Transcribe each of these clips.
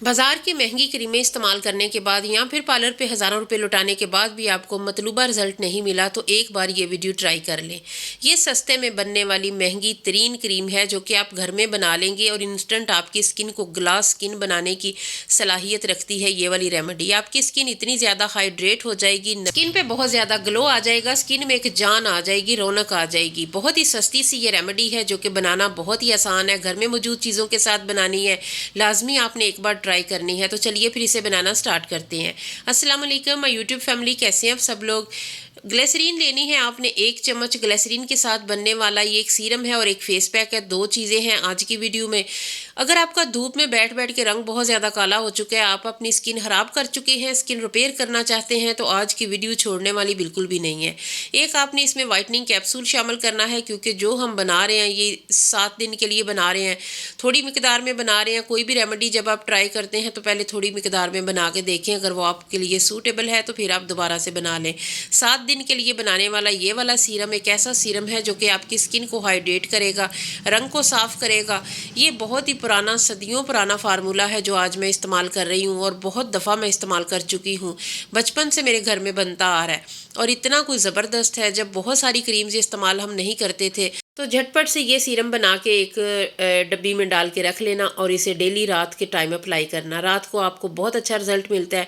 बाजार की महंगी क्रीमें इस्तेमाल करने के बाद या फिर पार्लर पे हज़ारों रुपए लुटाने के बाद भी आपको मतलूबा रिजल्ट नहीं मिला तो एक बार ये वीडियो ट्राई कर लें। ये सस्ते में बनने वाली महंगी तरीन क्रीम है जो कि आप घर में बना लेंगे और इंस्टेंट आपकी स्किन को ग्लास स्किन बनाने की सलाहियत रखती है। ये वाली रेमेडी आपकी स्किन इतनी ज़्यादा हाइड्रेट हो जाएगी, स्किन पे बहुत ज़्यादा ग्लो आ जाएगा, स्किन में एक जान आ जाएगी, रौनक आ जाएगी। बहुत ही सस्ती सी ये रेमेडी है जो कि बनाना बहुत ही आसान है, घर में मौजूद चीज़ों के साथ बनानी है, लाजमी आपने एक बार ट्राई करनी है। तो चलिए फिर इसे बनाना स्टार्ट करते हैं। अस्सलाम वालेकुम माय यूट्यूब फैमिली, कैसे हैं आप सब लोग। ग्लिसरीन लेनी है आपने 1 चम्मच। ग्लिसरीन के साथ बनने वाला ये एक सीरम है और एक फेस पैक है। 2 चीज़ें हैं आज की वीडियो में। अगर आपका धूप में बैठ बैठ के रंग बहुत ज़्यादा काला हो चुका है, आप अपनी स्किन ख़राब कर चुके हैं, स्किन रिपेयर करना चाहते हैं, तो आज की वीडियो छोड़ने वाली बिल्कुल भी नहीं है। एक आपने इसमें वाइटनिंग कैप्सूल शामिल करना है, क्योंकि जो हम बना रहे हैं ये 7 दिन के लिए बना रहे हैं, थोड़ी मिकदार में बना रहे हैं। कोई भी रेमेडी जब आप ट्राई करते हैं तो पहले थोड़ी मिकदार में बना के देखें, अगर वो आपके लिए सूटेबल है तो फिर आप दोबारा से बना लें। 7 दिन के लिए बनाने वाला ये वाला सीरम एक ऐसा सीरम है जो कि आपकी स्किन को हाइड्रेट करेगा, रंग को साफ़ करेगा। ये बहुत ही पुराना, सदियों पुराना फार्मूला है जो आज मैं इस्तेमाल कर रही हूँ और बहुत दफ़ा मैं इस्तेमाल कर चुकी हूँ। बचपन से मेरे घर में बनता आ रहा है और इतना कोई ज़बरदस्त है। जब बहुत सारी क्रीम्स इस्तेमाल हम नहीं करते थे तो झटपट से ये सीरम बना के एक डब्बी में डाल के रख लेना और इसे डेली रात के टाइम अप्लाई करना। रात को आपको बहुत अच्छा रिजल्ट मिलता है।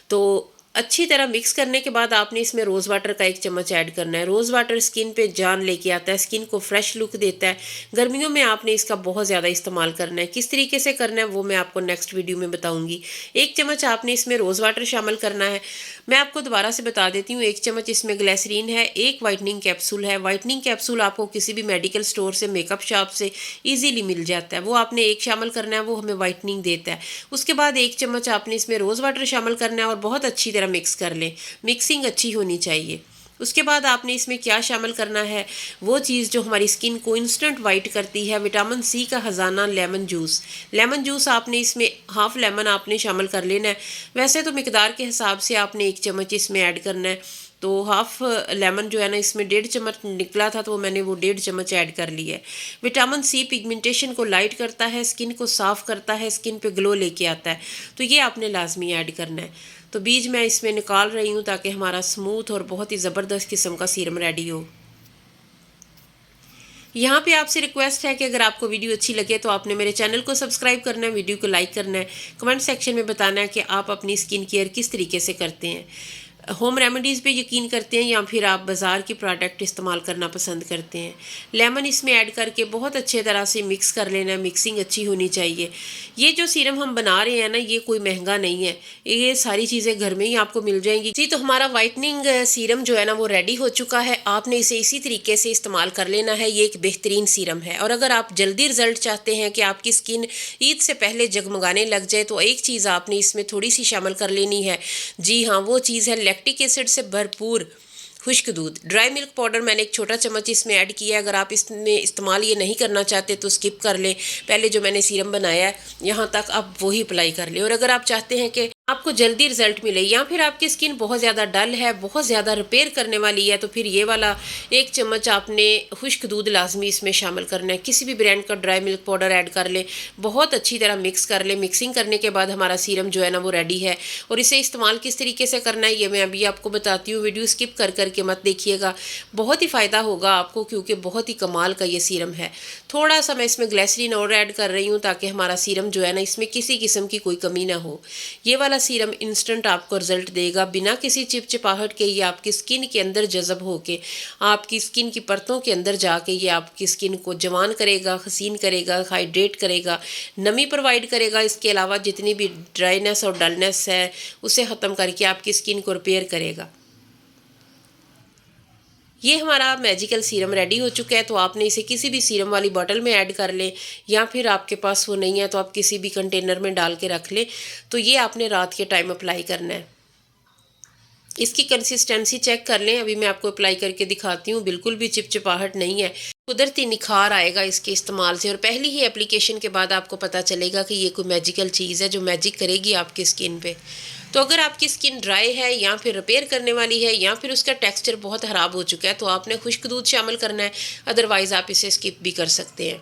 तो अच्छी तरह मिक्स करने के बाद आपने इसमें रोज़ वाटर का 1 चम्मच ऐड करना है। रोज़ वाटर स्किन पे जान लेके आता है, स्किन को फ्रेश लुक देता है। गर्मियों में आपने इसका बहुत ज़्यादा इस्तेमाल करना है। किस तरीके से करना है वो मैं आपको नेक्स्ट वीडियो में बताऊंगी। 1 चम्मच आपने इसमें रोज़ वाटर शामिल करना है। मैं आपको दोबारा से बता देती हूँ, 1 चम्मच इसमें ग्लिसरीन है, 1 वाइटनिंग कैप्सूल है। वाइटनिंग कैप्सूल आपको किसी भी मेडिकल स्टोर से, मेकअप शॉप से ईजीली मिल जाता है। वो आपने 1 शामिल करना है, वो हमें वाइटनिंग देता है। उसके बाद 1 चम्मच आपने इसमें रोज़ वाटर शामिल करना है और बहुत अच्छी तरह मिक्स कर लें। मिक्सिंग अच्छी होनी चाहिए। उसके बाद आपने इसमें क्या शामिल करना है, वो चीज़ जो हमारी स्किन को इंस्टेंट वाइट करती है, विटामिन सी का खजाना लेमन जूस। लेमन जूस आपने इसमें हाफ लेमन आपने शामिल कर लेना है। वैसे तो मिकदार के हिसाब से आपने 1 चम्मच इसमें ऐड करना है, तो हाफ लेमन जो है ना इसमें 1.5 चम्मच निकला था तो मैंने वो 1.5 चम्मच ऐड कर लिया है। विटामिन सी पिगमेंटेशन को लाइट करता है, स्किन को साफ़ करता है, स्किन पे ग्लो लेके आता है, तो ये आपने लाजमी ऐड करना है। तो बीज मैं इसमें निकाल रही हूँ ताकि हमारा स्मूथ और बहुत ही ज़बरदस्त किस्म का सीरम रेडी हो। यहाँ पे आपसे रिक्वेस्ट है कि अगर आपको वीडियो अच्छी लगे तो आपने मेरे चैनल को सब्सक्राइब करना है, वीडियो को लाइक करना है, कमेंट सेक्शन में बताना है कि आप अपनी स्किन केयर किस तरीके से करते हैं। होम रेमेडीज़ पे यकीन करते हैं या फिर आप बाज़ार की प्रोडक्ट इस्तेमाल करना पसंद करते हैं। लेमन इसमें ऐड करके बहुत अच्छे तरह से मिक्स कर लेना है। मिक्सिंग अच्छी होनी चाहिए। ये जो सीरम हम बना रहे हैं ना, ये कोई महंगा नहीं है, ये सारी चीज़ें घर में ही आपको मिल जाएंगी जी। तो हमारा वाइटनिंग सीरम जो है ना वो रेडी हो चुका है। आपने इसे इसी तरीके से इस्तेमाल कर लेना है। ये एक बेहतरीन सीरम है और अगर आप जल्दी रिजल्ट चाहते हैं कि आपकी स्किन ईद से पहले जगमगाने लग जाए तो एक चीज़ आपने इसमें थोड़ी सी शामिल कर लेनी है। जी हाँ, वो चीज़ है लैक्टिक एसिड से भरपूर खुश्क दूध। ड्राई मिल्क पाउडर मैंने 1 छोटा चम्मच इसमें ऐड किया है। अगर आप इसमें इस्तेमाल ये नहीं करना चाहते तो स्किप कर लें। पहले जो मैंने सीरम बनाया है यहाँ तक आप वही अप्लाई कर लें। और अगर आप चाहते हैं कि आपको जल्दी रिजल्ट मिले या फिर आपकी स्किन बहुत ज़्यादा डल है, बहुत ज़्यादा रिपेयर करने वाली है, तो फिर ये वाला 1 चम्मच आपने खुश्क दूध लाजमी इसमें शामिल करना है। किसी भी ब्रांड का ड्राई मिल्क पाउडर ऐड कर ले, बहुत अच्छी तरह मिक्स कर ले। मिक्सिंग करने के बाद हमारा सीरम जो है ना वो रेडी है। और इसे इस्तेमाल किस तरीके से करना है ये मैं अभी आपको बताती हूँ। वीडियो स्किप कर करके मत देखिएगा, बहुत ही फ़ायदा होगा आपको, क्योंकि बहुत ही कमाल का ये सीरम है। थोड़ा सा मैं इसमें ग्लिसरीन और ऐड कर रही हूँ ताकि हमारा सीरम जो है ना इसमें किसी किस्म की कोई कमी ना हो। ये वाला सीरम इंस्टेंट आपको रिजल्ट देगा बिना किसी चिपचिपाहट के। ये आपकी स्किन के अंदर जज़ब होके आपकी स्किन की परतों के अंदर जाके ये आपकी स्किन को जवान करेगा, हसीन करेगा, हाइड्रेट करेगा, नमी प्रोवाइड करेगा। इसके अलावा जितनी भी ड्राइनेस और डलनेस है उसे ख़त्म करके आपकी स्किन को रिपेयर करेगा। ये हमारा मैजिकल सीरम रेडी हो चुका है। तो आपने इसे किसी भी सीरम वाली बॉटल में ऐड कर लें या फिर आपके पास वो नहीं है तो आप किसी भी कंटेनर में डाल के रख लें। तो ये आपने रात के टाइम अप्लाई करना है। इसकी कंसिस्टेंसी चेक कर लें। अभी मैं आपको अप्लाई करके दिखाती हूँ, बिल्कुल भी चिपचिपाहट नहीं है, कुदरती निखार आएगा इसके इस्तेमाल से। और पहली ही एप्लीकेशन के बाद आपको पता चलेगा कि ये कोई मैजिकल चीज़ है जो मैजिक करेगी आपकी स्किन पे। तो अगर आपकी स्किन ड्राई है या फिर रिपेयर करने वाली है या फिर उसका टेक्सचर बहुत ख़राब हो चुका है तो आपने खुश्क दूध शामिल करना है, अदरवाइज़ आप इसे स्किप भी कर सकते हैं।